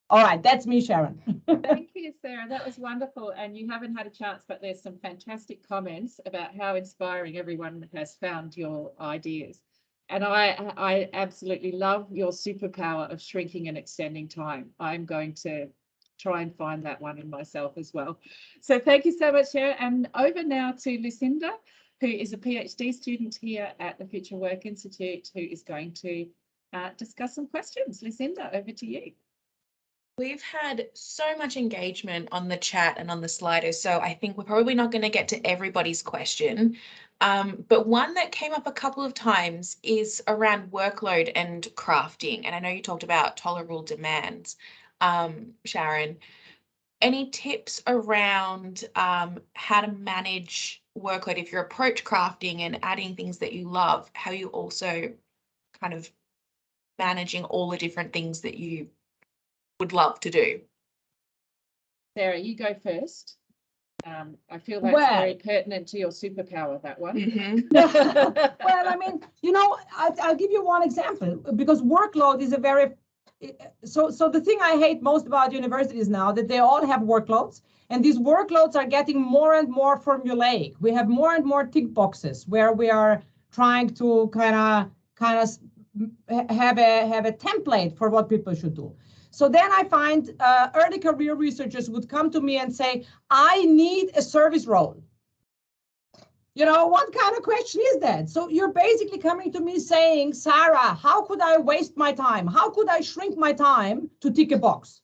All right, that's me, Sharon. Thank you, Sarah. That was wonderful. And you haven't had a chance, but there's some fantastic comments about how inspiring everyone has found your ideas. And I absolutely love your superpower of shrinking and extending time. I'm going to try and find that one in myself as well. So thank you so much, Sharon. And over now to Lucinda, who is a PhD student here at the Future Work Institute, who is going to discuss some questions. Lucinda, over to you. We've had so much engagement on the chat and on the Slido, so I think we're probably not going to get to everybody's question. But one that came up a couple of times is around workload and crafting. And I know you talked about tolerable demands, Sharon. Any tips around how to manage workload if you approach crafting and adding things that you love, how you also kind of managing all the different things that you would love to do? Sarah, you go first. I feel that's very pertinent to your superpower, that one. Mm-hmm. Well, I mean, you know, I'll give you one example, because workload is a very, so the thing I hate most about universities now, that they all have workloads, and these workloads are getting more and more formulaic. We have more and more tick boxes where we are trying to kind of have a template for what people should do. So then I find early career researchers would come to me and say, I need a service role. You know, what kind of question is that? So you're basically coming to me saying, Sarah, how could I waste my time? How could I shrink my time to tick a box?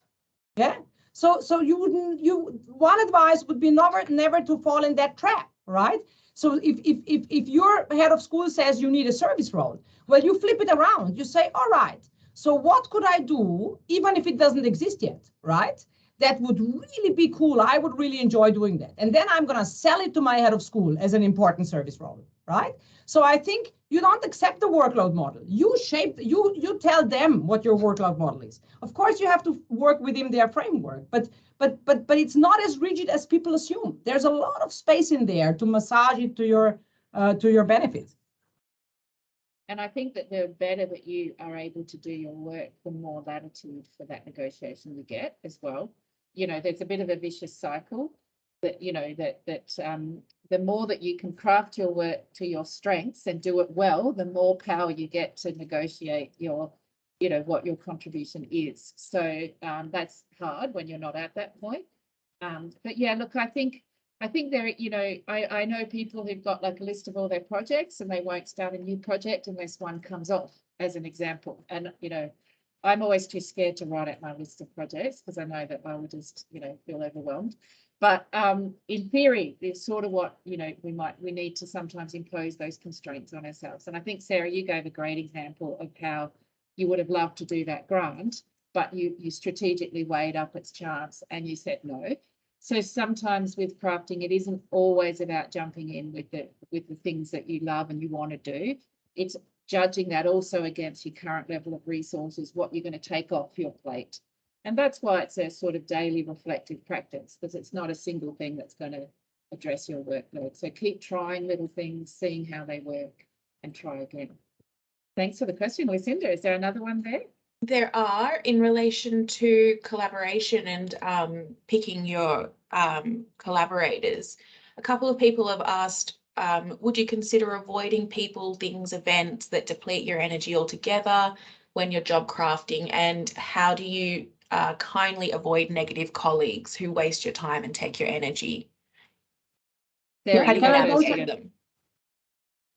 Yeah. So one advice would be never to fall in that trap, right? So if your head of school says you need a service role, well, you flip it around. You say, all right, so what could I do, even if it doesn't exist yet, right? That would really be cool. I would really enjoy doing that. And then I'm going to sell it to my head of school as an important service role, right? So I think you don't accept the workload model. You tell them what your workload model is. Of course, you have to work within their framework, but but it's not as rigid as people assume. There's a lot of space in there to massage it to your benefit. And I think that the better that you are able to do your work, the more latitude for that negotiation you get as well. You know, there's a bit of a vicious cycle that, you know, that the more that you can craft your work to your strengths and do it well, the more power you get to negotiate your, you know, what your contribution is. So that's hard when you're not at that point. But yeah, look, I think there, you know, I know people who've got like a list of all their projects and they won't start a new project unless one comes off, as an example. And, you know, I'm always too scared to write out my list of projects because I know that I would just, you know, feel overwhelmed. But in theory, it's sort of what, you know, we need to sometimes impose those constraints on ourselves. And I think, Sarah, you gave a great example of how you would have loved to do that grant, but you strategically weighed up its chance and you said no. So sometimes with crafting, it isn't always about jumping in with the things that you love and you want to do. It's judging that also against your current level of resources, what you're going to take off your plate. And that's why it's a sort of daily reflective practice, because it's not a single thing that's going to address your workload. So keep trying little things, seeing how they work, and try again. Thanks for the question, Lucinda. Is there another one there? There are, in relation to collaboration and picking your collaborators. A couple of people have asked, would you consider avoiding people, things, events that deplete your energy altogether when you're job crafting? And how do you kindly avoid negative colleagues who waste your time and take your energy? There, Yeah, can I go to them.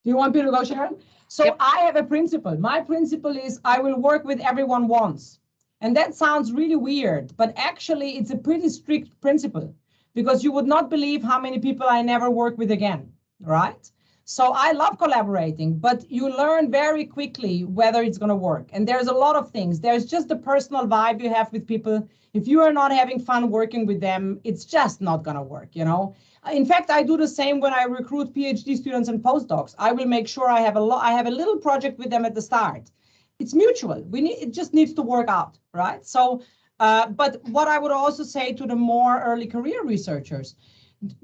Do you want me to go, Sharon? So Yep. I have a principle. My principle is I will work with everyone once. And that sounds really weird, but actually it's a pretty strict principle because you would not believe how many people I never work with again, right? So I love collaborating, but you learn very quickly whether it's going to work. And there's a lot of things. There's just the personal vibe you have with people. If you are not having fun working with them, it's just not going to work, you know? In fact, I do the same when I recruit PhD students and postdocs. I will make sure I have a little project with them at the start. It's mutual. It just needs to work out, right? So, but what I would also say to the more early career researchers,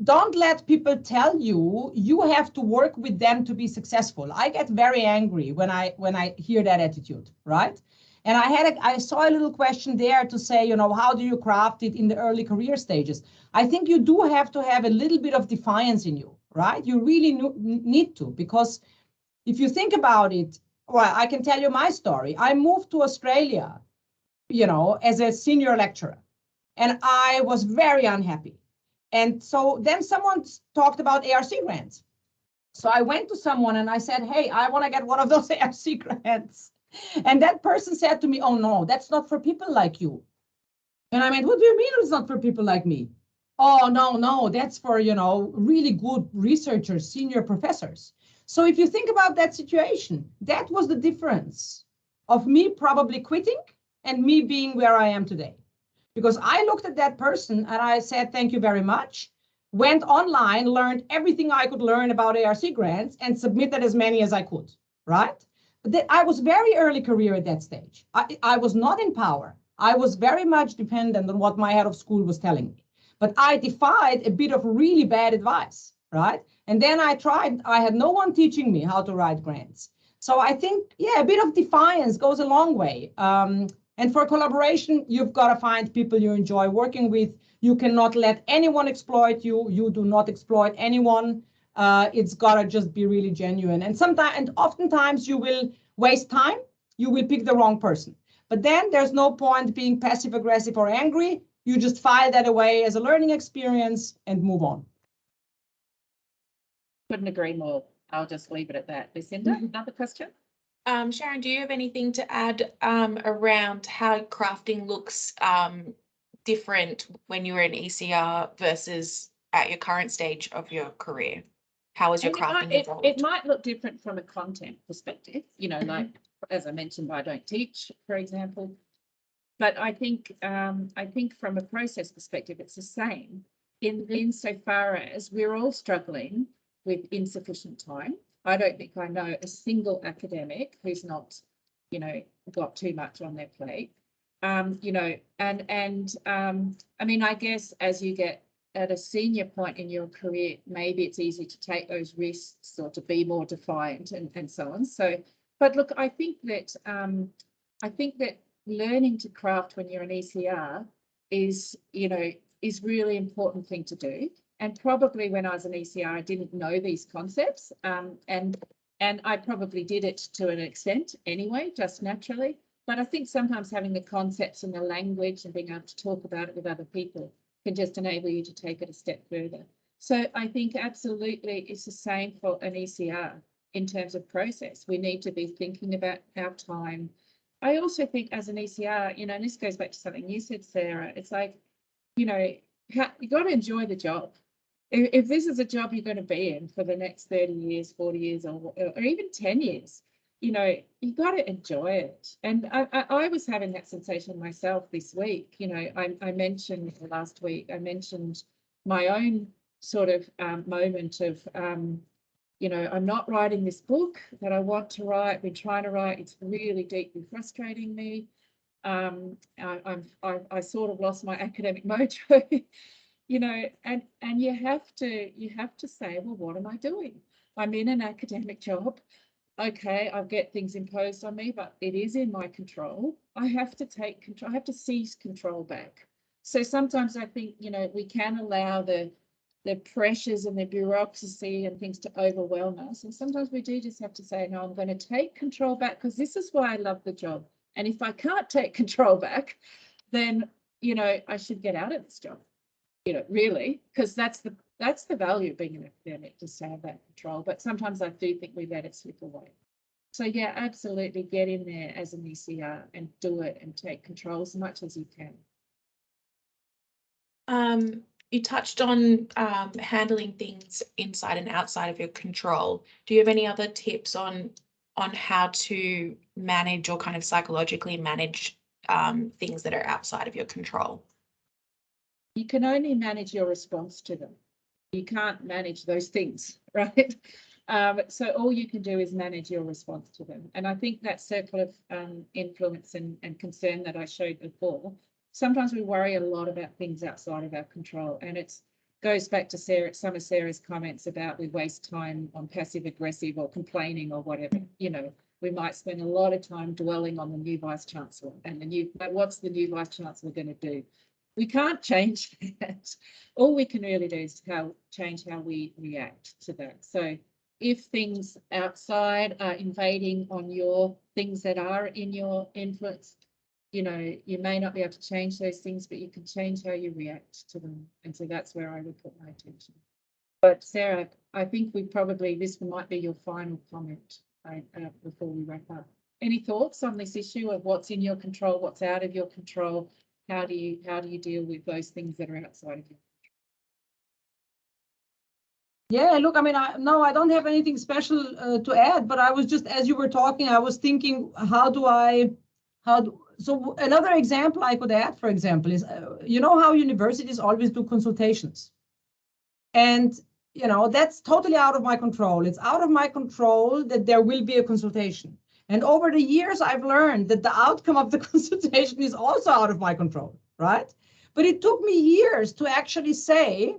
don't let people tell you have to work with them to be successful. I get very angry when I hear that attitude, right? And I saw a little question there to say, you know, how do you craft it in the early career stages? I think you do have to have a little bit of defiance in you, right? You really need to, because if you think about it, well, I can tell you my story. I moved to Australia, you know, as a senior lecturer, and I was very unhappy. And so then someone talked about ARC grants. So I went to someone and I said, hey, I want to get one of those ARC grants. And that person said to me, oh, no, that's not for people like you. And I mean, what do you mean it's not for people like me? Oh, no, that's for, you know, really good researchers, senior professors. So if you think about that situation, that was the difference of me probably quitting and me being where I am today. Because I looked at that person and I said, thank you very much, went online, learned everything I could learn about ARC grants and submitted as many as I could, right? But I was very early career at that stage. I was not in power. I was very much dependent on what my head of school was telling me. But I defied a bit of really bad advice, right? And then I had no one teaching me how to write grants. So I think, yeah, a bit of defiance goes a long way. And for collaboration, you've got to find people you enjoy working with. You cannot let anyone exploit you. You do not exploit anyone. It's got to just be really genuine. And oftentimes you will waste time. You will pick the wrong person. But then there's no point being passive aggressive or angry. You just file that away as a learning experience and move on. Couldn't agree more. I'll just leave it at that. Lucinda, another question? Sharon, do you have anything to add around how crafting looks different when you were in ECR versus at your current stage of your career? How is your crafting evolved? It might look different from a content perspective, you know, like, as I mentioned, I don't teach, for example. But I think from a process perspective, it's the same insofar as we're all struggling with insufficient time. I don't think I know a single academic who's not, you know, got too much on their plate. You know, I mean, I guess as you get at a senior point in your career, maybe it's easy to take those risks or to be more defiant and so on. So, but look, I think that learning to craft when you're an ECR is, you know, is really important thing to do. And probably when I was an ECR, I didn't know these concepts, and I probably did it to an extent anyway, just naturally. But I think sometimes having the concepts and the language and being able to talk about it with other people can just enable you to take it a step further. So I think absolutely it's the same for an ECR in terms of process. We need to be thinking about our time. I also think as an ECR, you know, and this goes back to something you said, Sarah, it's like, you know, you got to enjoy the job. If this is a job you're going to be in for the next 30 years, 40 years, or even 10 years, you know, you got to enjoy it. And I was having that sensation myself this week. You know, I mentioned last week, I mentioned my own sort of moment of, you know, I'm not writing this book that I want to write, been trying to write. It's really deeply frustrating me. I sort of lost my academic mojo, you know, and you have to say, well, what am I doing? I'm in an academic job. Okay, I get things imposed on me, but it is in my control. I have to take control. I have to seize control back. So sometimes I think, you know, we can allow the pressures and the bureaucracy and things to overwhelm us. And sometimes we do just have to say, no, I'm going to take control back because this is why I love the job. And if I can't take control back, then, you know, I should get out of this job, you know, really, because that's the value of being an academic, just to have that control. But sometimes I do think we let it slip away. So yeah, absolutely get in there as an ECR and do it and take control as much as you can. You touched on handling things inside and outside of your control. Do you have any other tips on how to manage or kind of psychologically manage things that are outside of your control? You can only manage your response to them. You can't manage those things, right? So all you can do is manage your response to them. And I think that circle of influence and concern that I showed before, sometimes we worry a lot about things outside of our control. And it goes back to some of Sarah's comments about we waste time on passive aggressive or complaining or whatever. You know, we might spend a lot of time dwelling on the new vice chancellor and what's the new vice chancellor going to do? We can't change that. All we can really do is change how we react to that. So if things outside are invading on your things that are in your influence, you know, you may not be able to change those things, but you can change how you react to them. And so that's where I would put my attention. But Sarah, I think this might be your final comment before we wrap up. Any thoughts on this issue of what's in your control, what's out of your control? How do you deal with those things that are outside of you? Yeah, look, I mean, I don't have anything special to add, but I was just, as you were talking, I was thinking, so another example I could add, for example, is, you know how universities always do consultations. And, you know, that's totally out of my control. It's out of my control that there will be a consultation. And over the years, I've learned that the outcome of the consultation is also out of my control, right? But it took me years to actually say,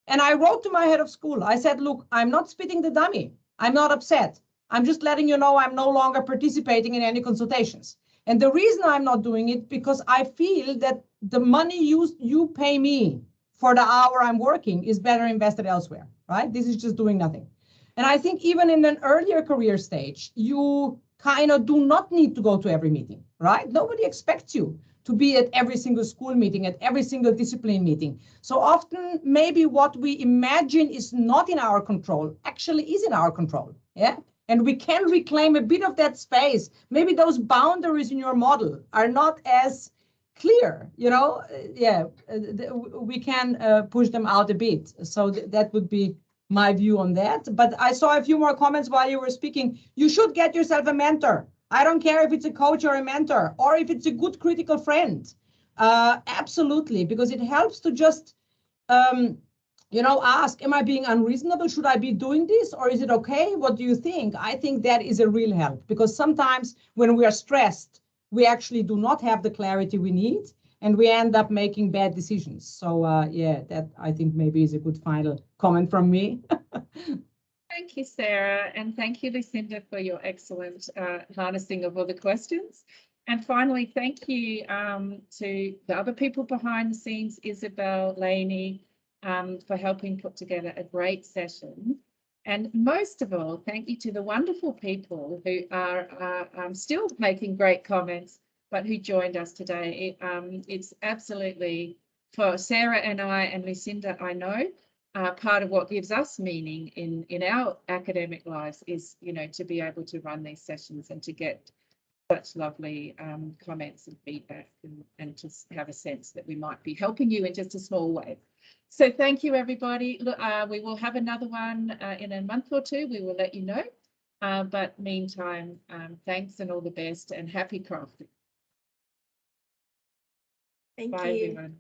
and I wrote to my head of school, I said, look, I'm not spitting the dummy. I'm not upset. I'm just letting you know I'm no longer participating in any consultations. And the reason I'm not doing it, because I feel that the money you pay me for the hour I'm working is better invested elsewhere, right? This is just doing nothing. And I think even in an earlier career stage, you kind of do not need to go to every meeting, right? Nobody expects you to be at every single school meeting, at every single discipline meeting. So often, maybe what we imagine is not in our control actually is in our control, yeah? And we can reclaim a bit of that space. Maybe those boundaries in your model are not as clear, you know? Yeah, we can push them out a bit. So that would be my view on that. But I saw a few more comments while you were speaking. You should get yourself a mentor. I don't care if it's a coach or a mentor, or if it's a good critical friend. Absolutely, because it helps to just, you know, ask, am I being unreasonable? Should I be doing this? Or is it okay? What do you think? I think that is a real help, because sometimes when we are stressed, we actually do not have the clarity we need, and we end up making bad decisions. So yeah, that I think maybe is a good final comment from me. Thank you, Sarah, and thank you, Lucinda, for your excellent harnessing of all the questions. And finally, thank you to the other people behind the scenes, Isabel, Lainey, for helping put together a great session. And most of all, thank you to the wonderful people who are still making great comments, but who joined us today. It's absolutely, for Sarah and I and Lucinda, I know, part of what gives us meaning in our academic lives is, you know, to be able to run these sessions and to get such lovely comments and feedback, and to have a sense that we might be helping you in just a small way. So thank you, everybody. Look, we will have another one in a month or two. We will let you know. But meantime, thanks and all the best, and happy crafting. Thank Bye, you. everyone.